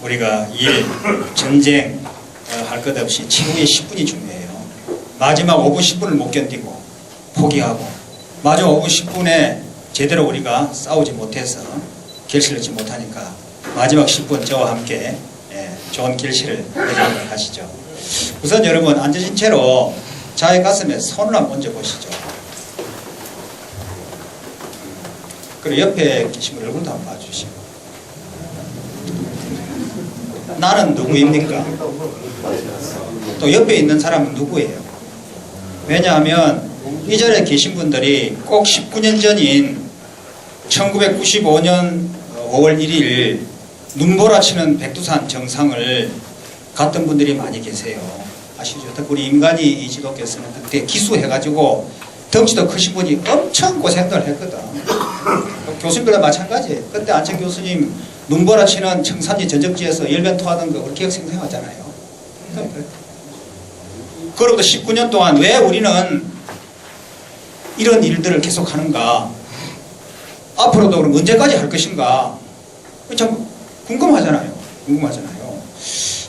우리가 일, 전쟁 할 것 없이 최후의 10분이 중요해요. 마지막 5분 10분을 못 견디고 포기하고 마지막 5분 10분에 제대로 우리가 싸우지 못해서 결실을 얻지 못하니까 마지막 10분 저와 함께 좋은 결실을 내리도록 하시죠. 우선 여러분 앉으신 채로 자의 가슴에 손을 한번 얹어보시죠. 그리고 옆에 계신 분 얼굴도 한번 봐주시고. 나는 누구입니까? 또 옆에 있는 사람은 누구예요? 왜냐하면 이 자리에 계신 분들이 꼭 19년 전인 1995년 5월 1일 눈보라치는 백두산 정상을 갔던 분들이 많이 계세요. 아시죠? 우리 임관희 이 지도께서는 그때 기수해가지고 덩치도 크신 분이 엄청 고생을 했거든. 교수님들도 마찬가지예요. 그때 안천 교수님 눈보라치는 청산리 전적지에서 열변 토하던 거 우리 기억 생생하잖아요. 그로부터 19년 동안 왜 우리는 이런 일들을 계속하는가? 앞으로도 그럼 언제까지 할 것인가? 참 궁금하잖아요.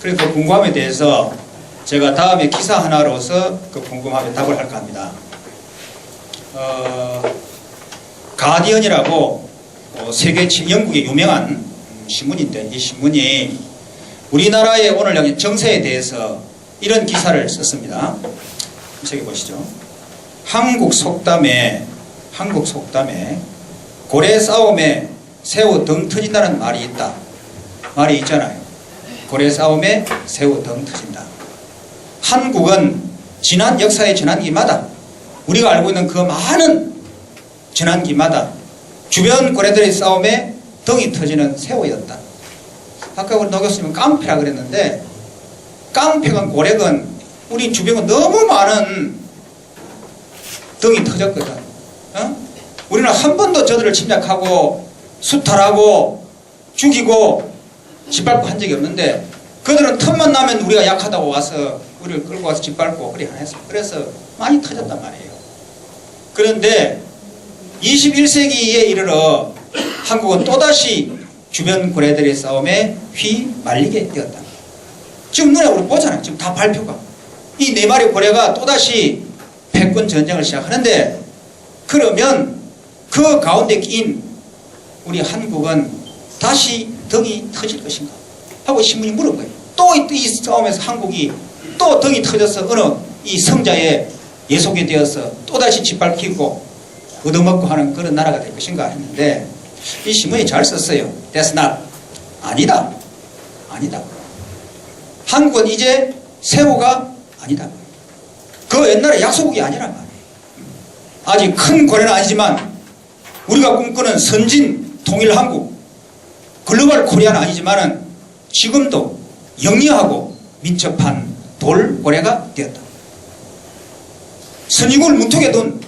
그래서 그 궁금함에 대해서 제가 다음에 기사 하나로서 그 궁금함에 답을 할까 합니다. 가디언이라고 세계 영국의 유명한 신문인데 이 신문이 우리나라의 오늘 정세에 대해서 이런 기사를 썼습니다. 책해보시죠. 한국 속담에 고래 싸움에 새우 등 터진다는 말이 있다. 말이 있잖아요. 고래 싸움에 새우 등 터진다. 한국은 지난 역사의 전환기마다 우리가 알고 있는 그 많은 전환기마다 주변 고래들의 싸움에 등이 터지는 새우였다. 아까 우리 노 교수님은 깡패라 그랬는데 깡패건 고래건 우리 주변에 너무 많은 등이 터졌거든. 우리는 한 번도 저들을 침략하고 수탈하고 죽이고 짓밟고 한 적이 없는데 그들은 틈만 나면 우리가 약하다고 와서 우리를 끌고 와서 짓밟고 그래 안 했어. 그래서 많이 터졌단 말이에요. 그런데 21세기에 이르러 한국은 또다시 주변 고래들의 싸움에 휘말리게 되었다. 지금 눈에 우리 보잖아요. 지금 다 발표가. 이 네 마리 고래가 또다시 패권 전쟁을 시작하는데 그러면 그 가운데 끼인 우리 한국은 다시 등이 터질 것인가 하고 신문이 물은 거예요. 또 이 싸움에서 한국이 또 등이 터져서 어느 이 성자에 예속이 되어서 또다시 짓밟히고 얻어먹고 하는 그런 나라가 될 것인가 했는데 이 신문이 잘 썼어요. That's not. 아니다. 한국은 이제 새우가 아니다. 그 옛날에 약소국이 아니란 말이에요. 아직 큰 고래는 아니지만 우리가 꿈꾸는 선진 통일 한국 글로벌 코리아는 아니지만은 지금도 영리하고 민첩한 돌고래가 되었다. 선진국을 문턱에 둔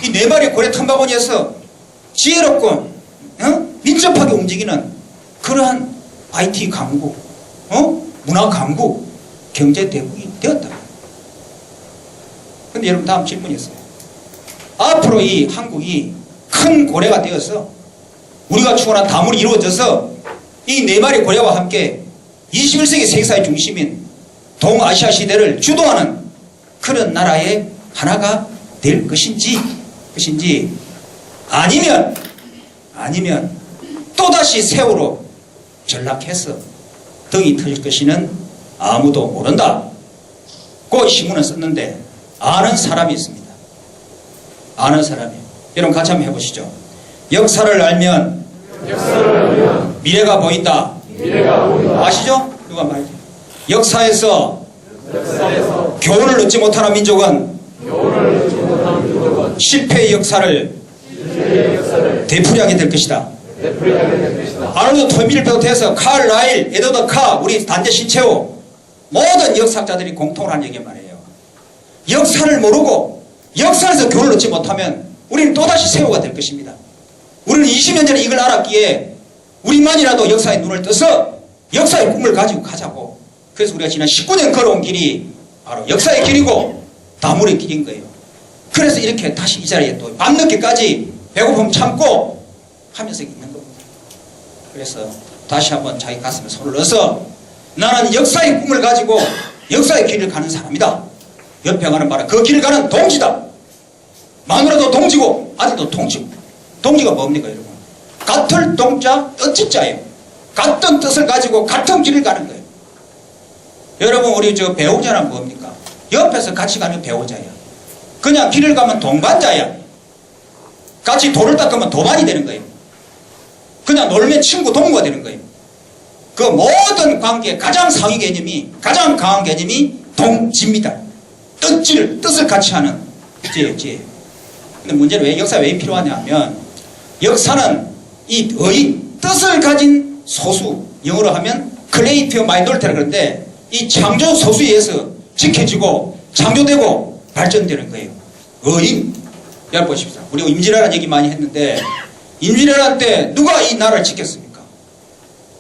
이 네 마리 고래 탐바구니에서 지혜롭고 민첩하게 움직이는 그러한 IT 강국, 문화 강국, 경제 대국이 되었다. 근데 여러분 다음 질문이 있어요. 앞으로 이 한국이 큰 고래가 되어서 우리가 추구하는 다물이 이루어져서 이 네 마리 고래와 함께 21세기 세계사의 중심인 동아시아 시대를 주도하는 그런 나라의 하나가 될 것인지 아니면 또다시 새우로 전락해서 등이 터질 것이는 아무도 모른다. 그 신문을 썼는데 아는 사람이 있습니다. 아는 사람이. 여러분 같이 한번 해보시죠. 역사를 알면 미래가 보인다. 아시죠? 누가 말이죠? 역사에서 교훈을 얻지 못하는 민족은 실패의 역사를 되풀이하게 될 것이다. 아놀드 토미를 비롯해서 칼 라일, 에드워드 카, 우리 단재 신채호 모든 역사학자들이 공통으로 하는 얘기 말이에요. 역사를 모르고 역사에서 교훈을 얻지 못하면 우리는 또다시 새우가 될 것입니다. 우리는 20년 전에 이걸 알았기에 우리만이라도 역사에 눈을 떠서 역사의 꿈을 가지고 가자고. 그래서 우리가 지난 19년 걸어온 길이 바로 역사의 길이고 다물의 길인 거예요. 그래서 이렇게 다시 이 자리에 또 밤늦게까지 배고픔 참고 하면서 있는 겁니다. 그래서 다시 한번 자기 가슴에 손을 넣어서 나는 역사의 꿈을 가지고 역사의 길을 가는 사람이다. 옆에 가는 바라 그 길을 가는 동지다. 마누라도 동지고 아들도 동지고. 동지가 뭡니까 여러분? 같을 동자 뜻지자예요. 같은 뜻을 가지고 같은 길을 가는 거예요. 여러분 우리 저 배우자는 뭡니까? 옆에서 같이 가는 배우자야. 그냥 길을 가면 동반자야. 같이 돌을 닦으면 도반이 되는 거예요. 그냥 놀면 친구 동무가 되는 거예요. 그 모든 관계의 가장 상위 개념이 가장 강한 개념이 동지입니다. 뜻을 같이 하는 지혜예요. 근데 문제는 왜 역사가 왜 필요하냐 하면 역사는 이 의인 뜻을 가진 소수 영어로 하면 creative minority 그러는데 이 창조 소수에 의해서 지켜지고 창조되고 발전되는 거예요. 의인 여러분 보십시오. 우리가 임진왜란 얘기 많이 했는데 임진왜란 때 누가 이 나라를 지켰습니까?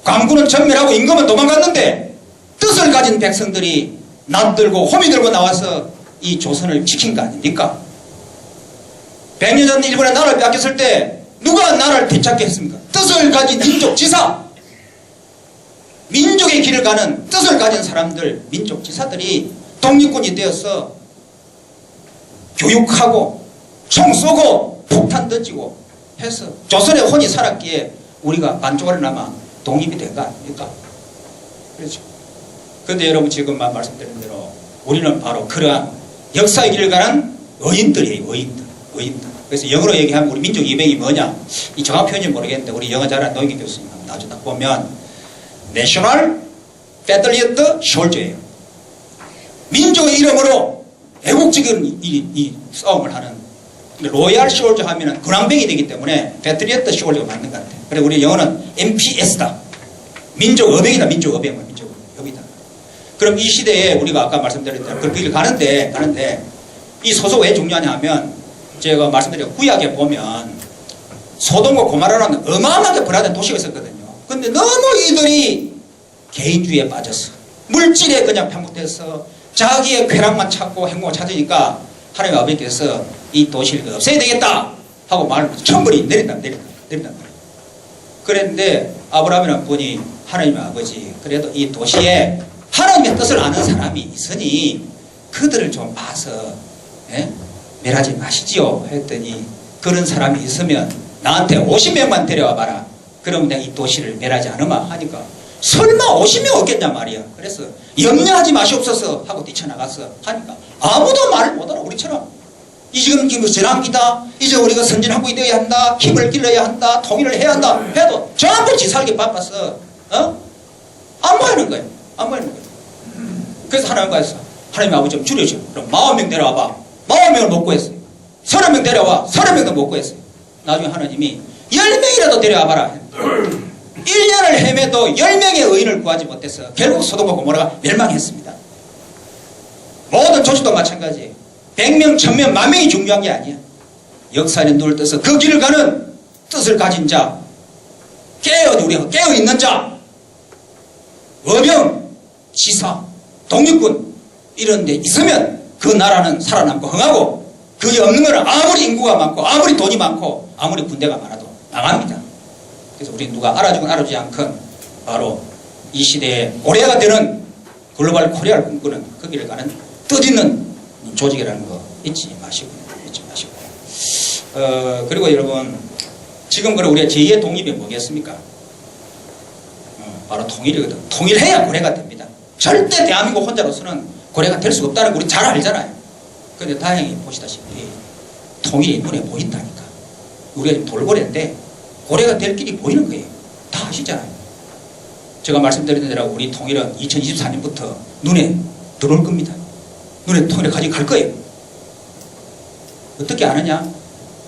광군은 전멸하고 임금은 도망갔는데 뜻을 가진 백성들이 낫들고 호미 들고 나와서 이 조선을 지킨 거 아닙니까? 100년 전 일본에 나라를 뺏겼을 때 누가 나라를 되찾게 했습니까? 뜻을 가진 민족 지사, 민족의 길을 가는 뜻을 가진 사람들, 민족 지사들이 독립군이 되어서 교육하고 총 쏘고 폭탄 던지고 해서 조선의 혼이 살았기에 우리가 반쪽알이나마 독립이 된 거 아닙니까? 그렇죠. 그런데 여러분 지금 말씀드린 대로 우리는 바로 그러한 역사의 길을 가는 의인들이에요. 의인들. 그래서 영어로 얘기하면 우리 민족 이병이 뭐냐? 이 정확 표현이 모르겠는데 우리 영어 잘하는 노영기 교수님 나중에 딱 보면 National Patriot Soldier예요. 민족의 이름으로 애국적인 이 싸움을 하는 로얄 솔저 하면은 군함병이 되기 때문에 패트리어트 솔저가 맞는 것 같아요. 그래 우리 영어는 MPS다. 민족 어병이다. 민족 어병. 민족 어병이다. 그럼 이 시대에 우리가 아까 말씀드린 대로 그 길을 가는데 이 소속 왜 중요하냐 하면 제가 말씀드린 구약에 보면 소돔과 고모라라는 어마어마하게 불화된 도시가 있었거든요. 근데 너무 이들이 개인주의에 빠져서 물질에 그냥 편국돼서 자기의 쾌락만 찾고 행복을 찾으니까 하나님 아버지께서 이 도시를 없애야 되겠다 하고 말을 천벌이 내린다. 그랬는데 아브라함이라는 분이 하나님 아버지 그래도 이 도시에 하나님의 뜻을 아는 사람이 있으니 그들을 좀 봐서 멸하지 마시지요 했더니 그런 사람이 있으면 나한테 50명만 데려와 봐라. 그러면 내가 이 도시를 멸하지 않으마 하니까 설마 50명 없겠냐 말이야. 그래서 염려하지 마시옵소서 하고 뛰쳐나가서 하니까 아무도 말을 못하라. 우리처럼 이 지금 전환기다. 이제 우리가 선진하고 되어야 한다. 힘을 길러야 한다. 통일을 해야 한다. 해도 전부 지살기 바빠서 안 보이는 거예요. 안 보이는 거예요. 그래서 하나님께서 하나님 아버지 좀 줄여줘. 그럼 40명 데려와봐. 40명을 못 구했어요. 30명 데려와. 30명도 못 구했어요. 나중에 하나님이 10명이라도 데려와봐라. 1년을 헤매도 10명의 의인을 구하지 못해서 결국 소돔과 고모라가 멸망했습니다. 모든 조직도 마찬가지예요. 100명, 1000명, 10,000명이 중요한 게 아니야. 역사는 눈을 떠서 그 길을 가는 뜻을 가진 자, 우리가 깨어있는 자, 어병, 지사, 독립군 이런 데 있으면 그 나라는 살아남고 흥하고 그게 없는 거는 아무리 인구가 많고 아무리 돈이 많고 아무리 군대가 많아도 망합니다. 그래서 우리 누가 알아주건 알아주지 않건 바로 이 시대의 고래가 되는 글로벌 코리아를 꿈꾸는 그 길을 가는 뜻있는 조직이라는 거 잊지 마시고. 그리고 여러분 지금 그래 우리가 제2의 독립이 뭐겠습니까? 바로 통일이거든. 통일해야 고래가 됩니다. 절대 대한민국 혼자로서는 고래가 될 수가 없다는 거 우리 잘 알잖아요. 그런데 다행히 보시다시피 통일이 눈에 보인다니까. 우리가 지금 돌고래인데 고래가 될 길이 보이는 거예요. 다 아시잖아요. 제가 말씀드린 대로 우리 통일은 2024년부터 눈에 들어올 겁니다. 눈에 통일에 가지고 갈 거예요. 어떻게 아느냐?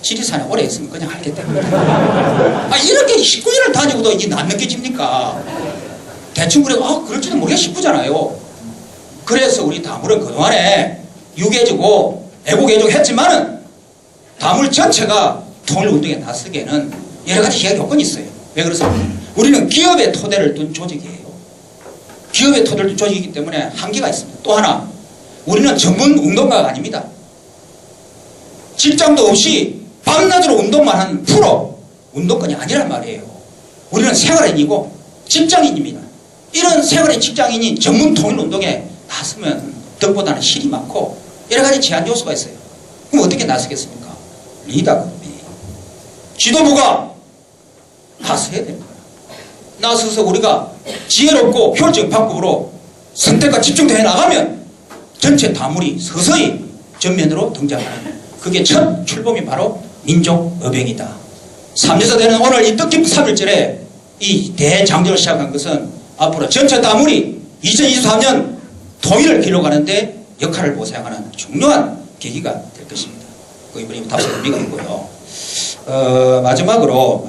지리산에 오래 있으면 그냥 알게 됩니다. 이렇게 19년을 다니고도 이게 안 느껴집니까? 대충 그래, 그럴지도 모르게 싶잖아요. 그래서 우리 다물은 그동안에 유계지고 애국애족 했지만은 다물 전체가 통일운동에 나서기에는 여러 가지 희약 요건이 있어요. 왜 그렇습니까? 우리는 기업의 토대를 둔 조직이에요. 기업의 토대를 둔 조직이기 때문에 한계가 있습니다. 또 하나, 우리는 전문 운동가가 아닙니다. 직장도 없이 밤낮으로 운동만 하는 프로 운동권이 아니란 말이에요. 우리는 생활인이고 직장인입니다. 이런 세월의 직장인이 전문 통일운동에 나서면 덕보다는 실이 많고 여러 가지 제한 요소가 있어요. 그럼 어떻게 나서겠습니까? 리더급이 지도부가 나서야 됩니다. 나서서 우리가 지혜롭고 효율적인 방법으로 선택과 집중도 해나가면 전체 다물이 서서히 전면으로 등장하는 그게 첫 출범이 바로 민족의병이다. 3년차 되는 오늘 이 뜻깊은 3.1절에 이 대장정을 시작한 것은 앞으로 전체 다물이 2023년 통일을 기록하는데 역할을 보상하는 중요한 계기가 될 것입니다. 그 이번에 답변 의미가 있고요. 마지막으로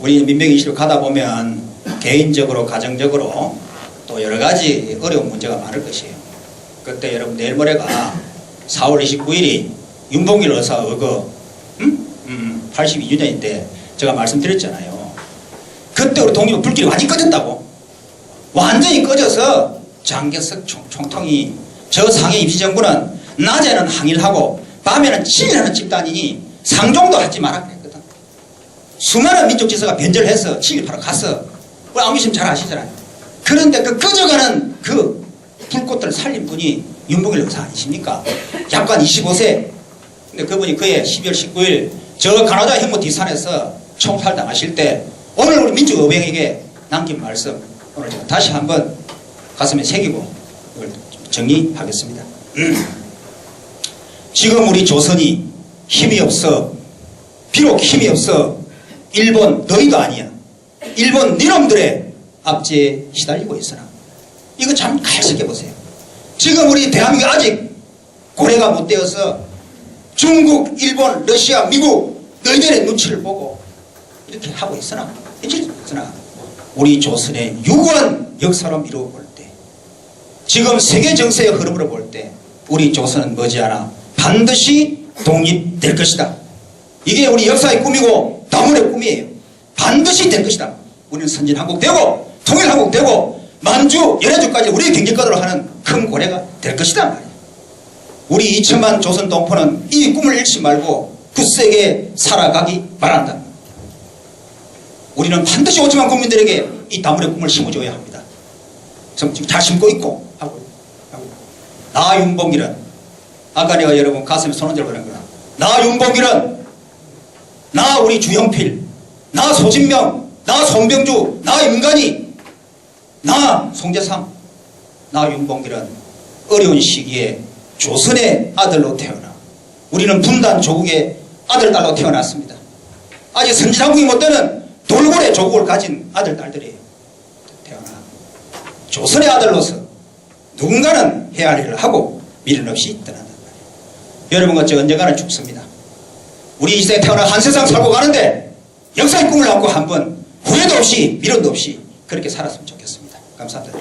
우리 민병이시로 가다 보면 개인적으로 가정적으로 또 여러 가지 어려운 문제가 많을 것이에요. 그때 여러분 내일 모레가 4월 29일이 윤봉길 의사 의거 82주년인데 제가 말씀드렸잖아요. 그때 우리 독립은 불길이 완전히 꺼졌다고. 완전히 꺼져서 장개석 총통이 저 상해 임시정부는 낮에는 항일하고 밤에는 친일하는 집단이니 상종도 하지 마라 그랬거든. 수많은 민족 지서가 변절해서 친일파로 갔어. 우리 안기심 잘 아시잖아요. 그런데 그 꺼져가는 그 불꽃들을 살린 분이 윤봉길 의사 아니십니까? 약관 25세. 근데 그분이 그해 12월 19일 저 가나다 현무 뒷산에서 총살당하실 때 오늘 우리 민족의병에게 남긴 말씀 오늘 제가 다시 한번 가슴에 새기고 이걸 정리하겠습니다. 지금 우리 조선이 힘이 없어, 비록 힘이 없어 일본 너희도 아니야. 일본 니놈들의 압제에 시달리고 있으나 이거 참 칼색해 보세요. 지금 우리 대한민국 아직 고래가 못 되어서 중국, 일본, 러시아, 미국 너희들의 눈치를 보고 이렇게 하고 있으나 우리 조선의 유구한 역사로 미루어 볼 때 지금 세계 정세의 흐름으로 볼 때 우리 조선은 머지않아 반드시 독립될 것이다. 이게 우리 역사의 꿈이고 다문의 꿈이에요. 반드시 될 것이다. 우리는 선진한국 되고 통일한국 되고 만주, 연해주까지 우리 경제권으로 하는 큰 고래가 될 것이다 말이에요. 우리 2천만 조선 동포는 이 꿈을 잃지 말고 굳세게 살아가기 바란다. 우리는 반드시 5천만 국민들에게 이 다문의 꿈을 심어줘야 합니다. 지금 잘 심고 있고 하고. 나 윤봉길은 아까 내가 여러분 가슴에 손 얹으려고 그런 거야. 나 윤봉길은 나 우리 주영필, 나 소진명, 나 손병주, 나 임간희, 나 송재상, 나 윤봉길은 어려운 시기에 조선의 아들로 태어나 우리는 분단 조국의 아들 딸로 태어났습니다. 아직 선진한국이 못 되는 돌고래 조국을 가진 아들 딸들이에요. 태어나 조선의 아들로서 누군가는 해야 할 일을 하고 미련 없이 떠난단 말이에요. 여러분과 저 언젠가는 죽습니다. 우리 이 세상에 태어나 한 세상 살고 가는데 역사의 꿈을 안고 한번 후회도 없이 미련도 없이 그렇게 살았으면 좋겠습니다. 감사합니다.